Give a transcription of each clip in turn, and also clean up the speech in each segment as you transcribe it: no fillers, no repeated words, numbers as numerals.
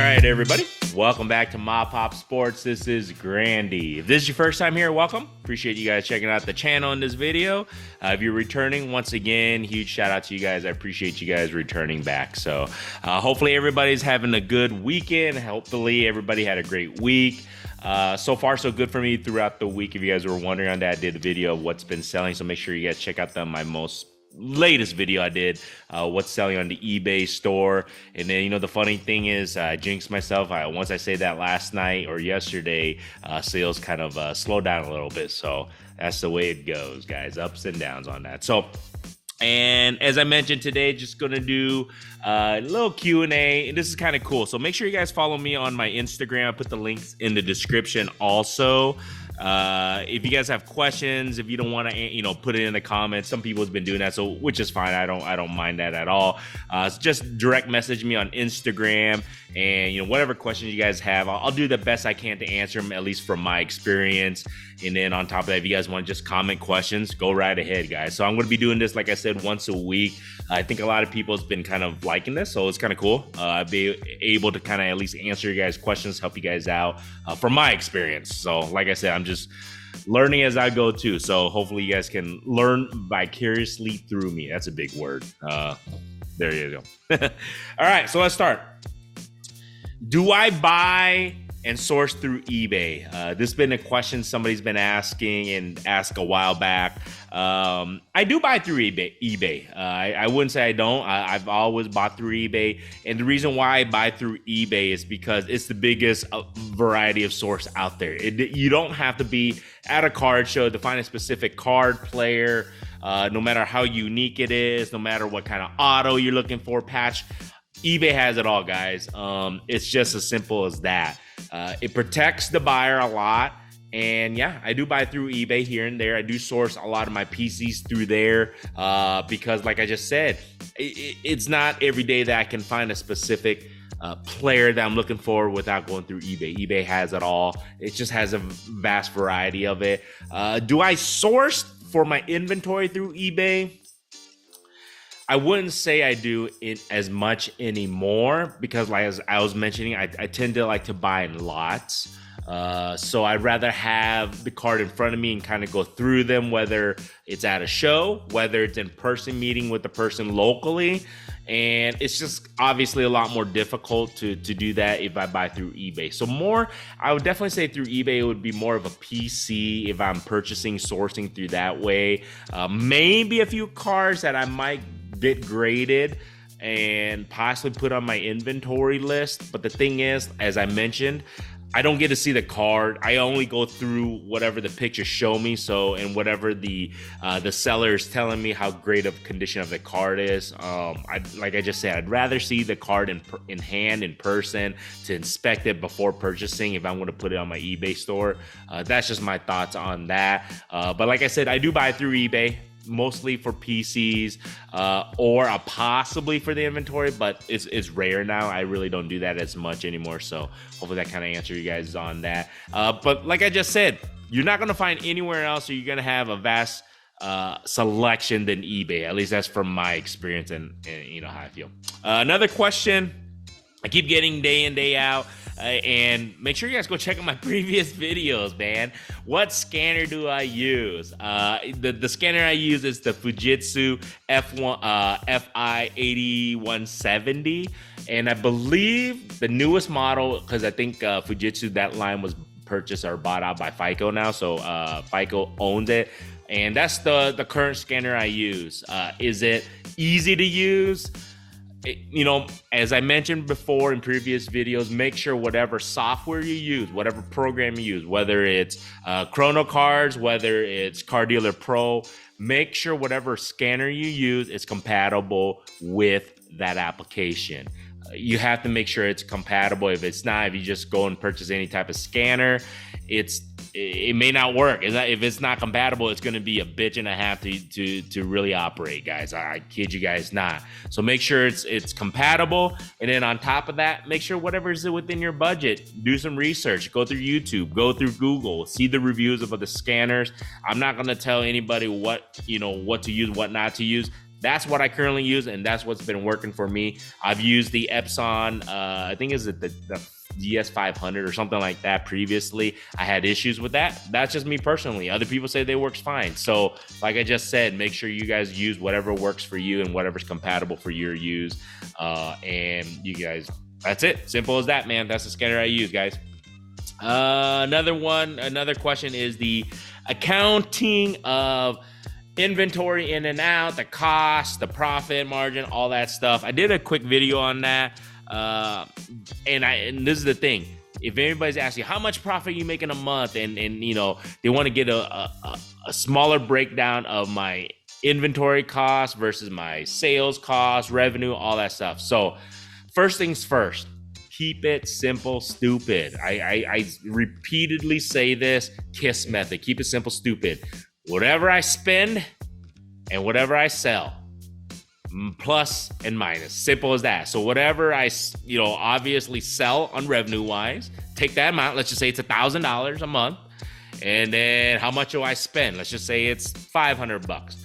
right, everybody. Welcome back to MAPOP Sports. This is Grandy. If this is your first time here, welcome. Appreciate you guys checking out the channel in this video. If you're returning, once again, huge shout out to you guys. I appreciate you guys returning back. So hopefully everybody's having a good weekend. Hopefully everybody had a great week. So far, so good for me throughout the week. If you guys were wondering on that, I did a video of what's been selling. So make sure you guys check out my most latest video I did, what's selling on the eBay store. And then, you know, the funny thing is, I jinxed myself. Once I said that last night or yesterday, sales kind of slowed down a little bit. So that's the way it goes, guys. Ups and downs on that. So, and as I mentioned today, just gonna do a little Q&A. This is kind of cool. So make sure you guys follow me on my Instagram. I put the links in the description also. If you guys have questions, if you don't want to, you know, put it in the comments. Some people have been doing that, so which is fine. I don't mind that at all. So just direct message me on Instagram, and you know, whatever questions you guys have, I'll do the best I can to answer them, at least from my experience. And then on top of that, if you guys want to just comment questions, go right ahead, guys. So I'm going to be doing this, like I said, once a week. I think a lot of people has been kind of liking this, so it's kind of cool. I'll be able to kind of at least answer you guys' questions, help you guys out from my experience. So like I said, I'm just learning as I go too. So hopefully you guys can learn vicariously through me. That's a big word. There you go. All right, so let's start. Do I buy and source through eBay? This has been a question somebody's been asking and asked a while back. I do buy through eBay. I wouldn't say I don't. I've always bought through eBay. And the reason why I buy through eBay is because it's the biggest variety of source out there. You don't have to be at a card show to find a specific card player, no matter how unique it is, no matter what kind of auto you're looking for, patch. eBay has it all, guys. It's just as simple as that. It protects the buyer a lot. And yeah, I do buy through eBay here and there. I do source a lot of my PCs through there because like I just said, it's not every day that I can find a specific player that I'm looking for without going through eBay. eBay has it all. It just has a vast variety of it. Do I source for my inventory through eBay? I wouldn't say I do it as much anymore because, like as I was mentioning, I tend to like to buy in lots. So I'd rather have the card in front of me and kind of go through them, whether it's at a show, whether it's in person meeting with the person locally. And it's just obviously a lot more difficult to do that if I buy through eBay. So I would definitely say through eBay, it would be more of a PC if I'm sourcing through that way. Maybe a few cards that I might get graded and possibly put on my inventory list. But the thing is, as I mentioned, I don't get to see the card. I only go through whatever the pictures show me. So, and whatever the seller is telling me how great of condition of the card is. Like I just said, I'd rather see the card in hand, in person, to inspect it before purchasing if I'm going to put it on my eBay store. That's just my thoughts on that. But like I said, I do buy through eBay, mostly for PCs or possibly for the inventory, but it's rare now. I really don't do that as much anymore, so hopefully that kind of answers you guys on that. But like I just said, you're not going to find anywhere else, or you're going to have a vast selection than eBay. At least that's from my experience and you know how I feel. Another question I keep getting day in, day out, and make sure you guys go check out my previous videos, man. What scanner do I use? The scanner I use is the Fujitsu FI8170, and I believe the newest model, because I think Fujitsu, that line was purchased or bought out by FICO now, so FICO owns it, and that's the current scanner I use. Is it easy to use? You know, as I mentioned before in previous videos, make sure whatever software you use, whatever program you use, whether it's Chrono Cards, whether it's Card Dealer Pro, make sure whatever scanner you use is compatible with that application. You have to make sure it's compatible. If it's not, if you just go and purchase any type of scanner, it may not work. If it's not compatible, it's going to be a bitch and a half to really operate, guys. I kid you guys not. So make sure it's compatible, and then on top of that, make sure whatever is within your budget. Do some research. Go through YouTube. Go through Google. See the reviews of the scanners. I'm not going to tell anybody what to use, what not to use. That's what I currently use, and that's what's been working for me. I've used the Epson, I think is it the DS500 or something like that previously. I had issues with that. That's just me personally. Other people say they works fine. So like I just said, make sure you guys use whatever works for you and whatever's compatible for your use. And you guys, that's it. Simple as that, man. That's the scanner I use, guys. Another question is the accounting of inventory in and out, the cost, the profit margin, all that stuff. I did a quick video on that. And this is the thing. If anybody's asking how much profit you make in a month, and you know, they want to get a smaller breakdown of my inventory cost versus my sales cost, revenue, all that stuff. So first things first, keep it simple, stupid. I repeatedly say this, KISS method. Keep it simple, stupid. Whatever I spend and whatever I sell, plus and minus, simple as that. So whatever I, obviously sell on revenue wise, take that amount. Let's just say it's $1,000 a month. And then how much do I spend? Let's just say it's $500.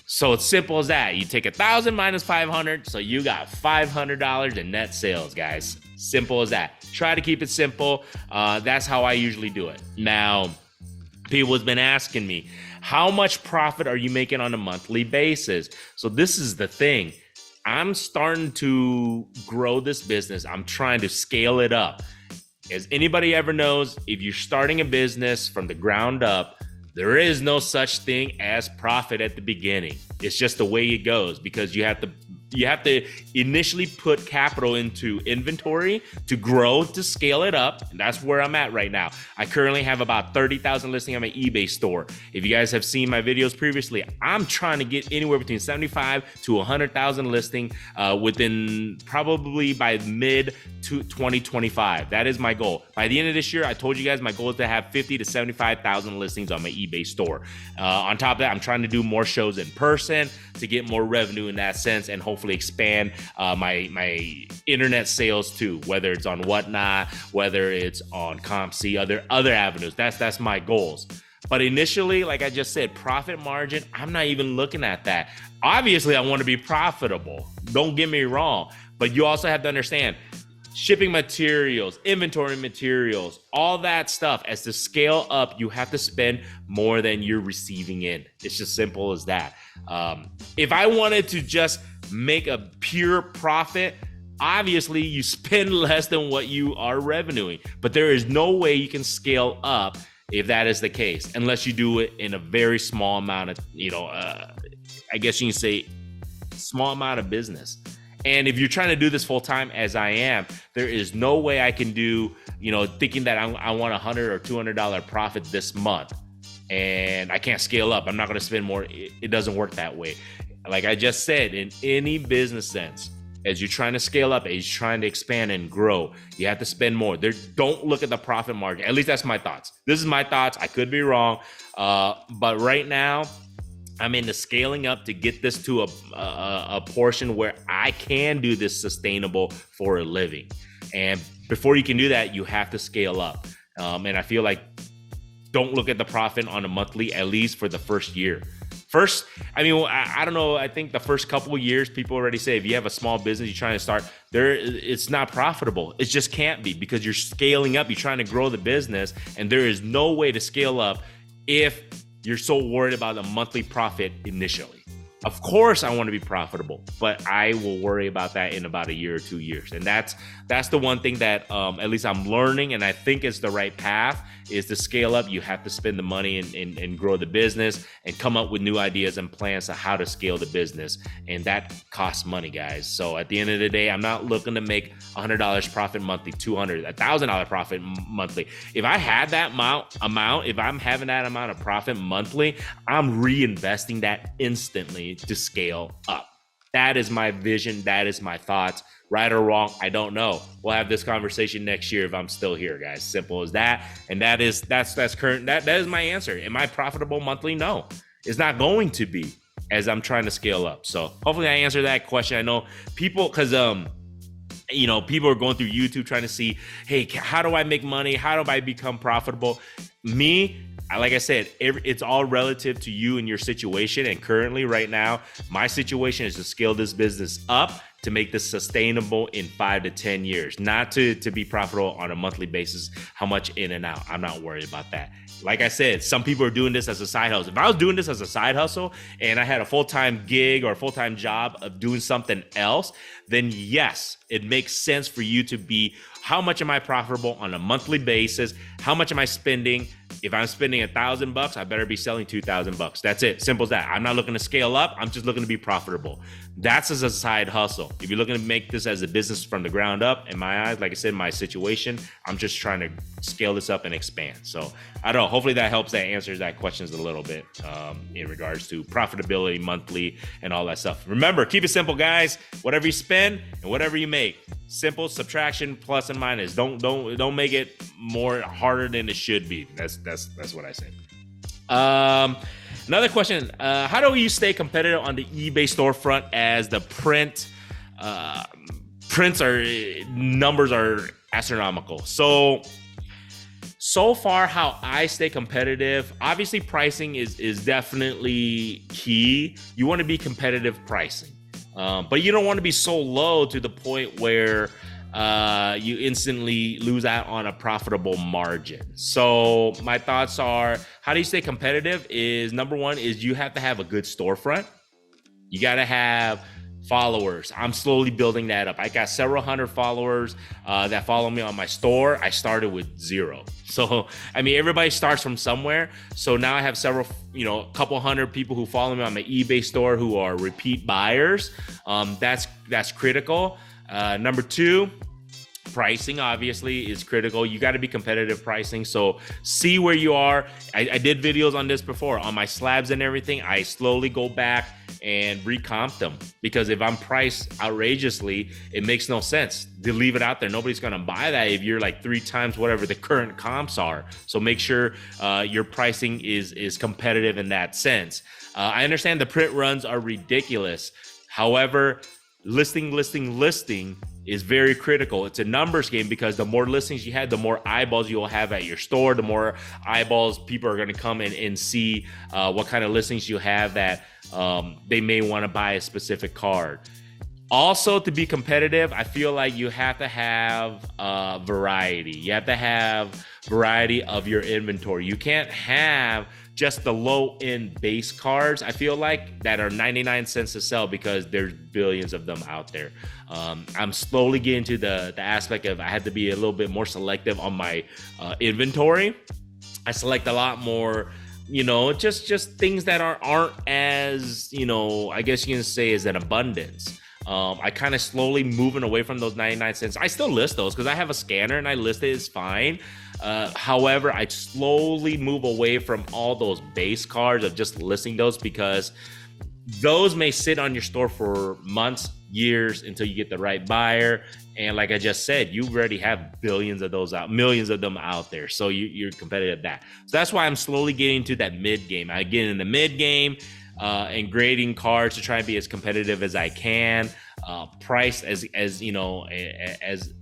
So it's simple as that. You take 1,000 minus 500. So you got $500 in net sales, guys. Simple as that. Try to keep it simple. That's how I usually do it. Now, people have been asking me, how much profit are you making on a monthly basis? So this is the thing. I'm starting to grow this business. I'm trying to scale it up. As anybody ever knows, if you're starting a business from the ground up, there is no such thing as profit at the beginning. It's just the way it goes, because you have to initially put capital into inventory to grow, to scale it up. And that's where I'm at right now. I currently have about 30,000 listings on my eBay store. If you guys have seen my videos previously, I'm trying to get anywhere between 75 to 100,000 listing within probably by mid to 2025. That is my goal. By the end of this year, I told you guys my goal is to have 50 to 75,000 listings on my eBay store. On top of that, I'm trying to do more shows in person to get more revenue in that sense, and hopefully expand my internet sales too, whether it's on Whatnot, whether it's on CompC, other avenues. That's my goals. But initially, like I just said, profit margin, I'm not even looking at that. Obviously, I want to be profitable. Don't get me wrong. But you also have to understand, shipping materials, inventory materials, all that stuff, as to scale up, you have to spend more than you're receiving in. It's just simple as that. If I wanted to just make a pure profit, obviously you spend less than what you are revenuing, but there is no way you can scale up if that is the case, unless you do it in a very small amount of, I guess you can say small amount of business. And if you're trying to do this full time, as I am, there is no way I can do, thinking that I want $100 or $200 profit this month, and I can't scale up. I'm not going to spend more. It doesn't work that way. Like I just said, in any business sense, as you're trying to scale up, as you're trying to expand and grow, you have to spend more. Don't look at the profit margin. At least that's my thoughts. This is my thoughts. I could be wrong. But right now, I'm into scaling up to get this to a portion where I can do this sustainable for a living. And before you can do that, you have to scale up. And I feel like, don't look at the profit on a monthly, at least for the first year. I don't know. I think the first couple of years, people already say, if you have a small business, you're trying to start it's not profitable. It just can't be, because you're scaling up. You're trying to grow the business, and there is no way to scale up if you're so worried about a monthly profit initially. Of course, I want to be profitable, but I will worry about that in about a year or 2 years. And that's the one thing that at least I'm learning, and I think is the right path, is to scale up. You have to spend the money and grow the business and come up with new ideas and plans on how to scale the business. And that costs money, guys. So at the end of the day, I'm not looking to make $100 profit monthly, $200, $1,000 profit monthly. If I had that amount, if I'm having that amount of profit monthly, I'm reinvesting that instantly to scale up. That is my vision. That is my thoughts. Right or wrong, I don't know. We'll have this conversation next year if I'm still here, guys. Simple as that. And that's current. That is my answer. Am I profitable monthly? No, it's not going to be, as I'm trying to scale up. So hopefully I answered that question. I know people, because people are going through YouTube trying to see, hey, how do I make money? How do I become profitable? Me, like I said, it's all relative to you and your situation. And currently right now, my situation is to scale this business up to make this sustainable in 5 to 10 years, not to be profitable on a monthly basis, how much in and out. I'm not worried about that. Like I said, some people are doing this as a side hustle. If I was doing this as a side hustle and I had a full-time gig or a full-time job of doing something else, then yes, it makes sense for you to be, how much am I profitable on a monthly basis? How much am I spending? If I'm spending $1,000, I better be selling $2,000. That's it. Simple as that. I'm not looking to scale up. I'm just looking to be profitable. That's as a side hustle. If you're looking to make this as a business from the ground up, in my eyes, like I said, my situation, I'm just trying to scale this up and expand. So I don't know. Hopefully that helps. That answers that questions a little bit in regards to profitability monthly and all that stuff. Remember, keep it simple, guys. Whatever you spend and whatever you make. Simple subtraction, plus and minus. Don't make it more harder than it should be. That's what I say. Another question: how do you stay competitive on the eBay storefront as the numbers are astronomical? So far, how I stay competitive, obviously pricing is definitely key. You want to be competitive pricing. But you don't want to be so low to the point where you instantly lose out on a profitable margin. So my thoughts are, how do you stay competitive is, number one is you have to have a good storefront. You got to have followers. I'm slowly building that up. I got several hundred followers that follow me on my store. I started with 0. So, I mean, everybody starts from somewhere. So now I have several, a couple hundred people who follow me on my eBay store who are repeat buyers. That's critical. Number 2, pricing obviously is critical. You got to be competitive pricing. So see where you are. I did videos on this before on my slabs and everything. I slowly go back and recomp them, because if I'm priced outrageously, it makes no sense to leave it out there. Nobody's going to buy that if you're like 3 times whatever the current comps are. So make sure your pricing is competitive in that sense. I understand the print runs are ridiculous. However, listing is very critical. It's a numbers game, because the more listings you have, the more eyeballs you'll have at your store, the more eyeballs people are going to come in and see what kind of listings you have that they may want to buy a specific card. Also, to be competitive, I feel like you have to have variety. You have to have variety of your inventory. You can't have just the low-end base cards, I feel like, that are 99 cents to sell, because there's billions of them out there. I'm slowly getting to the aspect of I have to be a little bit more selective on my inventory. I select a lot more, just things that aren't as, I guess you can say is an abundance. I kind of slowly moving away from those 99 cents. I still list those because I have a scanner and I list it, it's fine. However, I slowly move away from all those base cards of just listing those, because those may sit on your store for months, years, until you get the right buyer. And like I just said, you already have billions of those out, millions of them out there. So you're competitive at that. So that's why I'm slowly getting to that mid game. I get in the mid game and grading cards to try and be as competitive as I can. Priced as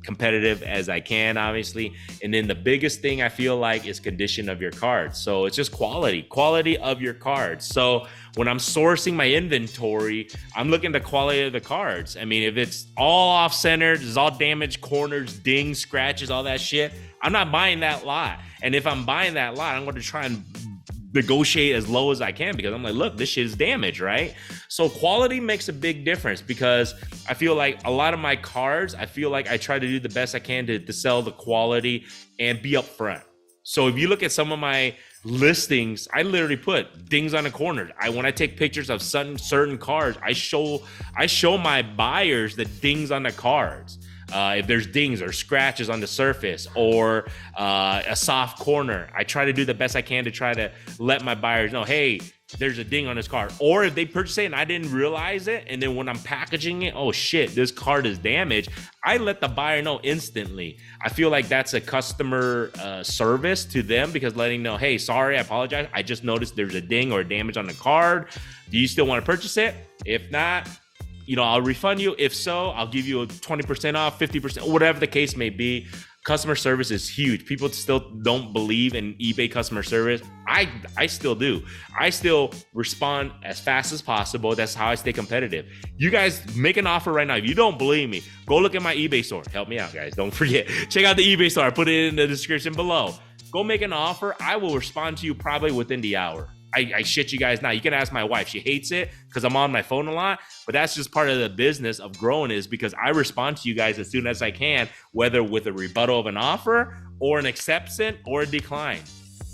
competitive as I can, obviously. And then the biggest thing I feel like is condition of your cards. So it's just quality of your cards. So when I'm sourcing my inventory, I'm looking at the quality of the cards. I mean, if it's all off-centered, it's all damaged corners, dings, scratches, all that shit, I'm not buying that lot. And if I'm buying that lot, I'm going to try and negotiate as low as I can, because I'm like, look, this shit is damaged, right? So quality makes a big difference, because I feel like a lot of my cards, I feel like I try to do the best I can to sell the quality and be upfront. So if you look at some of my listings, I literally put dings on the corner. When I take pictures of certain cards, I show my buyers the dings on the cards. If there's dings or scratches on the surface or a soft corner, I try to do the best I can to try to let my buyers know, hey, there's a ding on this card. Or if they purchase it and I didn't realize it, and then when I'm packaging it, oh shit, this card is damaged, I let the buyer know instantly. I feel like that's a customer service to them, because letting them know, hey, sorry, I apologize, I just noticed there's a ding or a damage on the card. Do you still want to purchase it? If not, I'll refund you. If so, I'll give you a 20% off, 50%, whatever the case may be. Customer service is huge. People still don't believe in eBay customer service. I still do. I still respond as fast as possible. That's how I stay competitive. You guys make an offer right now. If you don't believe me, go look at my eBay store. Help me out, guys. Don't forget. Check out the eBay store. I put it in the description below. Go make an offer. I will respond to you probably within the hour. I shit you guys now. You can ask my wife. She hates it because I'm on my phone a lot, but that's just part of the business of growing, is because I respond to you guys as soon as I can, whether with a rebuttal of an offer or an acceptance or a decline.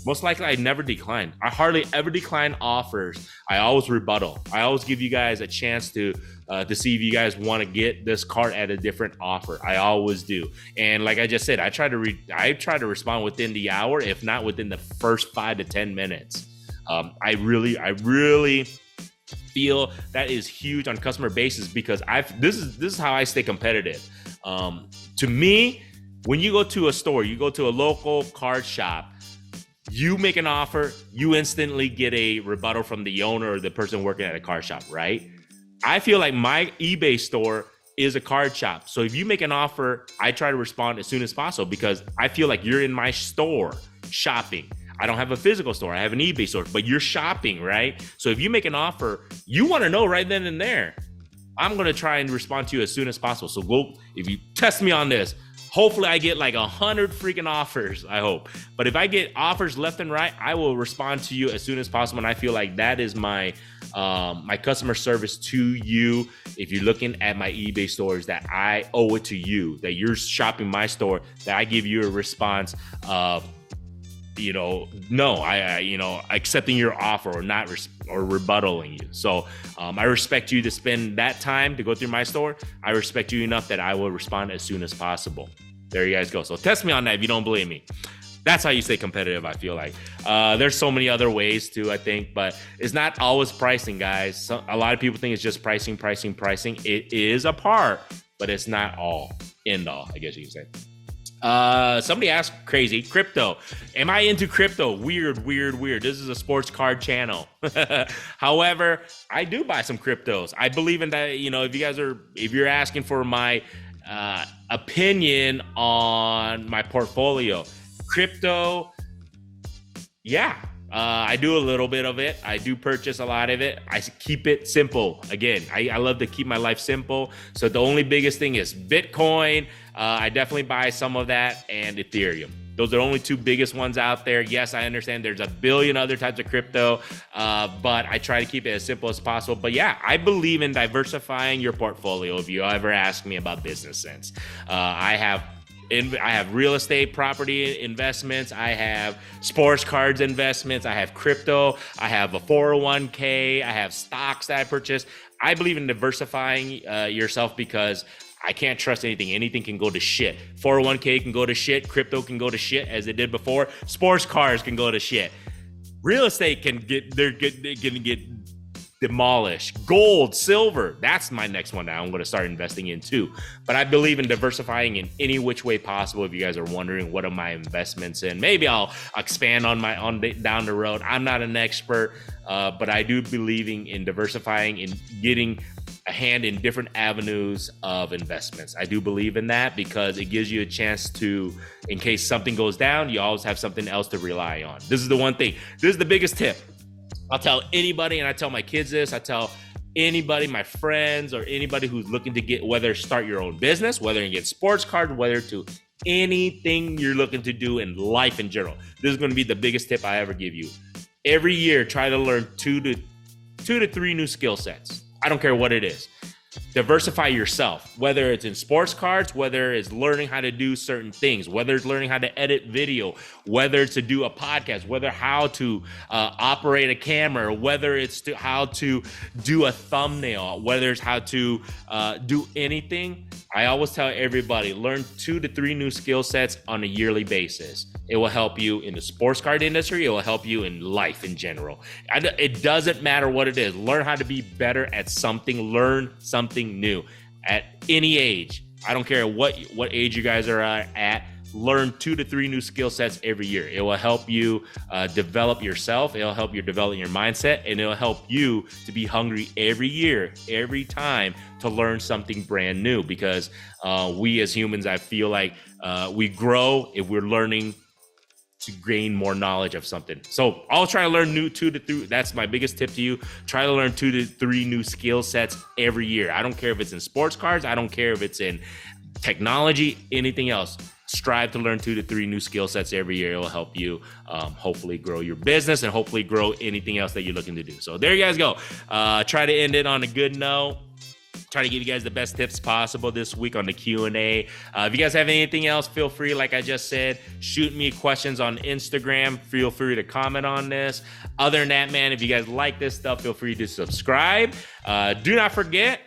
Most likely I never decline. I hardly ever decline offers. I always rebuttal. I always give you guys a chance to see if you guys want to get this card at a different offer. I always do. And like I just said, I try to respond within the hour, if not within the first 5 to 10 minutes. I really feel that is huge on customer basis, because this is how I stay competitive. To me, when you go to a store, you go to a local card shop, you make an offer, you instantly get a rebuttal from the owner or the person working at a card shop, right? I feel like my eBay store is a card shop. So if you make an offer, I try to respond as soon as possible, because I feel like you're in my store shopping. I don't have a physical store. I have an eBay store, but you're shopping, right? So if you make an offer, you want to know right then and there. I'm going to try and respond to you as soon as possible. So go, if you test me on this, hopefully I get like 100 freaking offers, I hope. But if I get offers left and right, I will respond to you as soon as possible. And I feel like that is my customer service to you. If you're looking at my eBay stores, that I owe it to you, that you're shopping my store, that I give you a response of, accepting your offer or not, or rebuttaling you. So I respect you to spend that time to go through my store. I respect you enough that I will respond as soon as possible. There you guys go. So test me on that if you don't believe me. That's how you stay competitive, I feel like. There's so many other ways too, I think, but it's not always pricing, guys. A lot of people think it's just pricing. It is a part, but it's not all, end all, I guess you can say. Somebody asked, crazy, crypto. Am I into crypto? Weird. This is a sports card channel. However, I do buy some cryptos. I believe in that. If you're asking for my opinion on my portfolio, crypto, yeah. I do a little bit of it. I do purchase a lot of it. I keep it simple. Again, I love to keep my life simple. So the only biggest thing is Bitcoin. I definitely buy some of that, and Ethereum. Those are the only two biggest ones out there. Yes, I understand there's a billion other types of crypto, but I try to keep it as simple as possible. But yeah, I believe in diversifying your portfolio. If you ever ask me about business sense, I have real estate property investments. I have sports cards investments. I have crypto. I have a 401k. I have stocks that I purchase. I believe in diversifying yourself, because I can't trust anything. Anything can go to shit. 401k can go to shit. Crypto can go to shit, as it did before. Sports cars can go to shit. Real estate can get demolished. Gold, silver, that's my next one that I'm going to start investing in too. But I believe in diversifying in any which way possible. If you guys are wondering what are my investments in, maybe I'll expand on down the road. I'm not an expert, but I do believing in diversifying and getting a hand in different avenues of investments. I do believe in that, because it gives you a chance to, in case something goes down, you always have something else to rely on. This is the one thing. This is the biggest tip. I'll tell anybody, and I tell my kids this, I tell anybody, my friends, or anybody who's looking to whether start your own business, whether you get sports cards, whether to anything you're looking to do in life in general. This is going to be the biggest tip I ever give you. Every year, try to learn two to three new skill sets. I don't care what it is. Diversify yourself, whether it's in sports cards, whether it's learning how to do certain things, whether it's learning how to edit video, whether it's to do a podcast, whether how to operate a camera, whether it's how to do a thumbnail, whether it's how to do anything. I always tell everybody, learn 2 to 3 new skill sets on a yearly basis. It will help you in the sports card industry. It will help you in life in general. It doesn't matter what it is. Learn how to be better at something. Learn something new at any age. I don't care what age you guys are at. learn 2 to 3 new skill sets every year. It will help you develop yourself. It'll help you develop your mindset, and it'll help you to be hungry every year, every time, to learn something brand new. Because we as humans, I feel like we grow if we're learning to gain more knowledge of something. So I'll try to learn new 2 to 3. That's my biggest tip to you. Try to learn 2 to 3 new skill sets every year. I don't care if it's in sports cards. I don't care if it's in technology, anything else. Strive to learn 2 to 3 new skill sets every year. It will help you hopefully grow your business and hopefully grow anything else that you're looking to do. So there you guys go. Try to end it on a good note. Try to give you guys the best tips possible this week on the Q&A. If you guys have anything else, feel free, like I just said, shoot me questions on Instagram. Feel free to comment on this. Other than that, man, if you guys like this stuff, feel free to subscribe. Do not forget,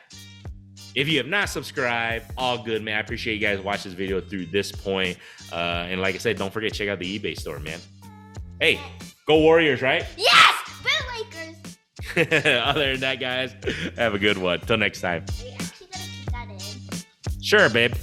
if you have not subscribed, all good, man. I appreciate you guys watching this video through this point. And like I said, don't forget to check out the eBay store, man. Hey, go Warriors, right? Yes! Go Lakers! Other than that, guys, have a good one. Till next time. Are you actually gonna keep that in? Sure, babe.